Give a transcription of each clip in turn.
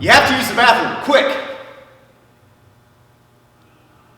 You have to use the bathroom, quick!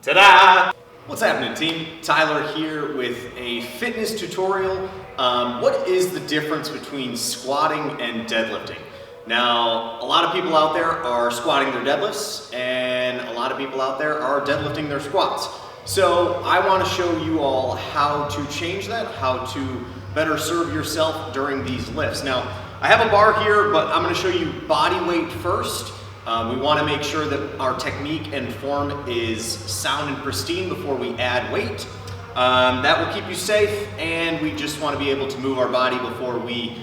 Ta-da! What's happening, team? Tyler here with a fitness tutorial. What is the difference between squatting and deadlifting? Now, a lot of people out there are squatting their deadlifts, and a lot of people out there are deadlifting their squats. So I want to show you all how to change that, how to better serve yourself during these lifts. Now, I have a bar here, but I'm going to show you body weight first. We want to make sure that our technique and form is sound and pristine before we add weight. That will keep you safe, and we just want to be able to move our body before we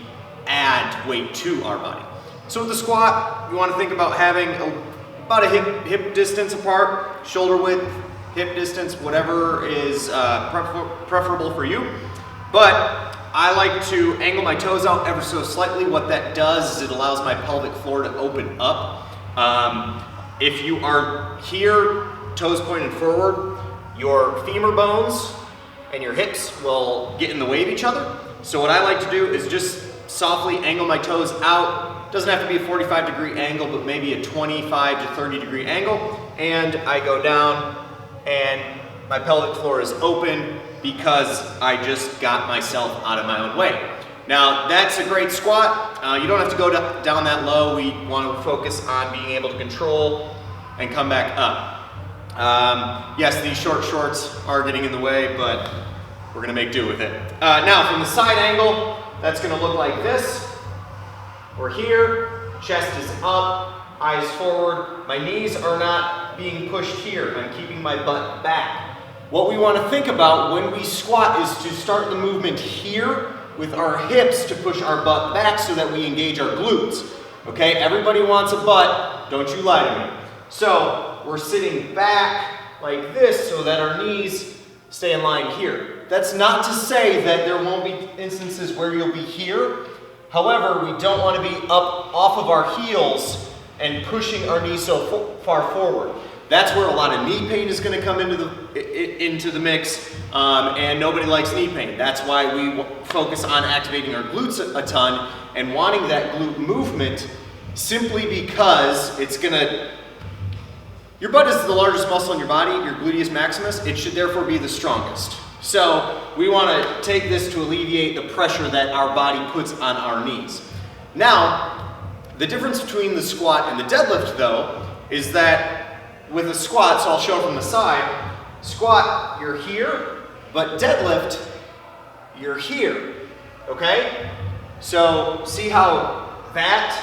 add weight to our body. So with the squat, you want to think about having about a hip distance apart, shoulder width, hip distance, whatever is preferable for you. But I like to angle my toes out ever so slightly. What that does is it allows my pelvic floor to open up. If you are here, toes pointed forward, your femur bones and your hips will get in the way of each other. So what I like to do is just softly angle my toes out. Doesn't have to be a 45-degree angle, but maybe a 25 to 30-degree angle. And I go down and my pelvic floor is open because I just got myself out of my own way. Now, that's a great squat. You don't have to go down that low. We want to focus on being able to control and come back up. Yes, these short shorts are getting in the way, but we're going to make do with it. Now, from the side angle, that's going to look like this. We're here, chest is up, eyes forward. My knees are not being pushed here. I'm keeping my butt back. What we want to think about when we squat is to start the movement here with our hips to push our butt back so that we engage our glutes. Okay, everybody wants a butt, don't you lie to me. So we're sitting back like this so that our knees stay in line here. That's not to say that there won't be instances where you'll be here. However, we don't want to be up off of our heels and pushing our knees so far forward. That's where a lot of knee pain is going to come into the mix, and nobody likes knee pain. That's why we focus on activating our glutes a ton and wanting that glute movement, simply because it's going to, your butt is the largest muscle in your body, your gluteus maximus. It should therefore be the strongest. So we want to take this to alleviate the pressure that our body puts on our knees. Now, the difference between the squat and the deadlift, though, is that with a squat, so I'll show it from the side, squat, you're here, but deadlift, you're here, okay? So see how that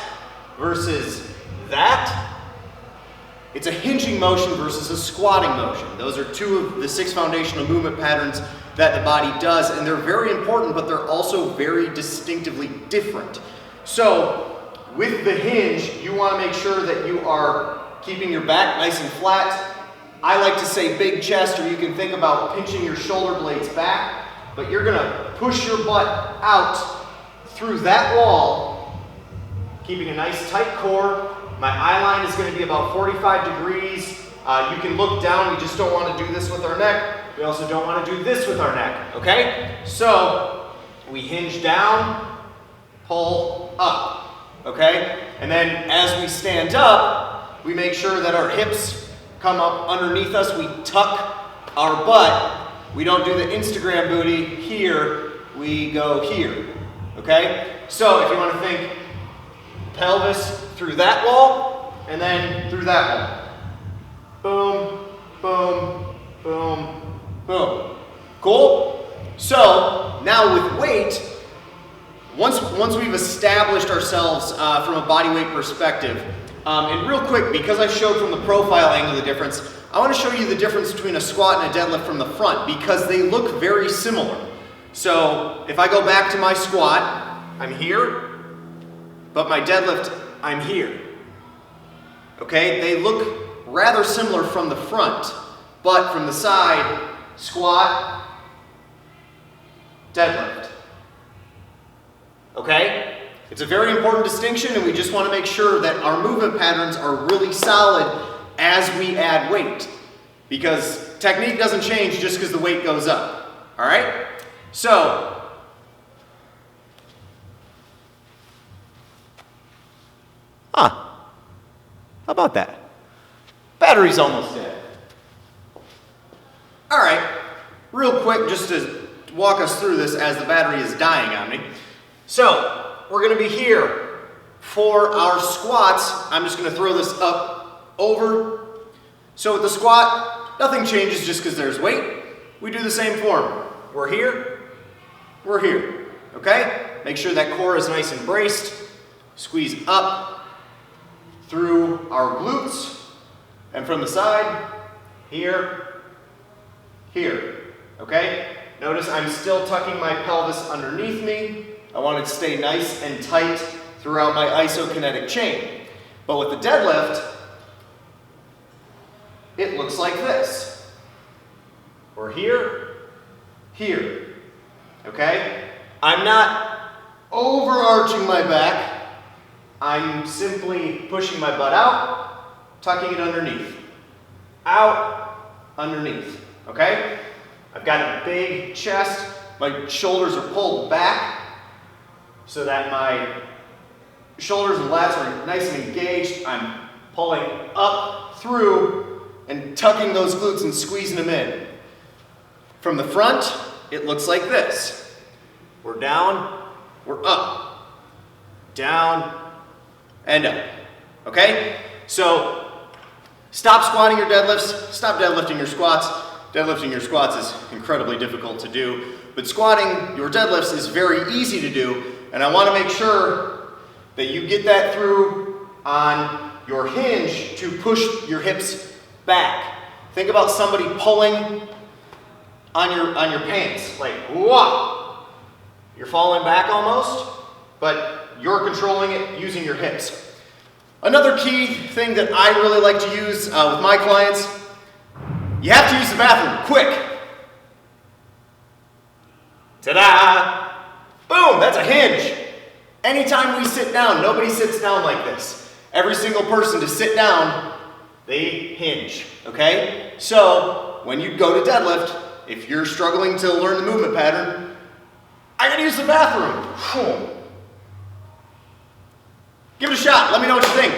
versus that? It's a hinging motion versus a squatting motion. Those are two of the 6 foundational movement patterns that the body does, and they're very important, but they're also very distinctively different. So with the hinge, you want to make sure that you are keeping your back nice and flat. I like to say big chest, or you can think about pinching your shoulder blades back, but you're gonna push your butt out through that wall, keeping a nice tight core. My eye line is gonna be about 45 degrees. You can look down, we just don't wanna do this with our neck. We also don't wanna do this with our neck, okay? So, we hinge down, pull up, okay? And then as we stand up, we make sure that our hips come up underneath us. We tuck our butt. We don't do the Instagram booty here. We go here, okay? So if you want to think pelvis through that wall and then through that wall. Boom, boom, boom, boom. Cool? So now with weight, once we've established ourselves from a body weight perspective, and real quick, because I showed from the profile angle the difference, I want to show you the difference between a squat and a deadlift from the front, because they look very similar. So if I go back to my squat, I'm here, but my deadlift, I'm here. Okay, they look rather similar from the front, but from the side, squat, deadlift. Okay? It's a very important distinction, and we just want to make sure that our movement patterns are really solid as we add weight, because technique doesn't change just because the weight goes up. All right? So, How about that? Battery's almost dead. All right, real quick, just to walk us through this as the battery is dying on me. So, we're gonna be here for our squats. I'm just gonna throw this up, over. So with the squat, nothing changes just because there's weight. We do the same form. We're here, okay? Make sure that core is nice and braced. Squeeze up through our glutes, and from the side, here, okay? Notice I'm still tucking my pelvis underneath me. I want it to stay nice and tight throughout my isokinetic chain. But with the deadlift, it looks like this. We're here, okay? I'm not overarching my back. I'm simply pushing my butt out, tucking it underneath. Out, underneath, okay? I've got a big chest. My shoulders are pulled back so that my shoulders and lats are nice and engaged. I'm pulling up through and tucking those glutes and squeezing them in. From the front, it looks like this. We're down, we're up, down, and up, okay? So, stop squatting your deadlifts, stop deadlifting your squats. Deadlifting your squats is incredibly difficult to do, but squatting your deadlifts is very easy to do, and I want to make sure that you get that through on your hinge to push your hips back. Think about somebody pulling on your pants, like whoa. You're falling back almost, but you're controlling it using your hips. Another key thing that I really like to use with my clients, you have to use the bathroom quick. Ta-da! Boom, that's a hinge. Anytime we sit down, nobody sits down like this. Every single person to sit down, they hinge, okay? So, when you go to deadlift, if you're struggling to learn the movement pattern, I gotta use the bathroom. Give it a shot, let me know what you think.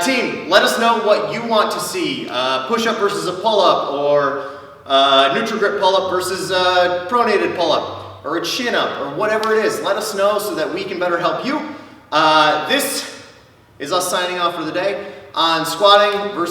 Team, let us know what you want to see. Push-up versus a pull-up, or neutral grip pull-up versus a pronated pull-up, or a chin-up, or whatever it is. Let us know so that we can better help you. This is us signing off for the day on squatting versus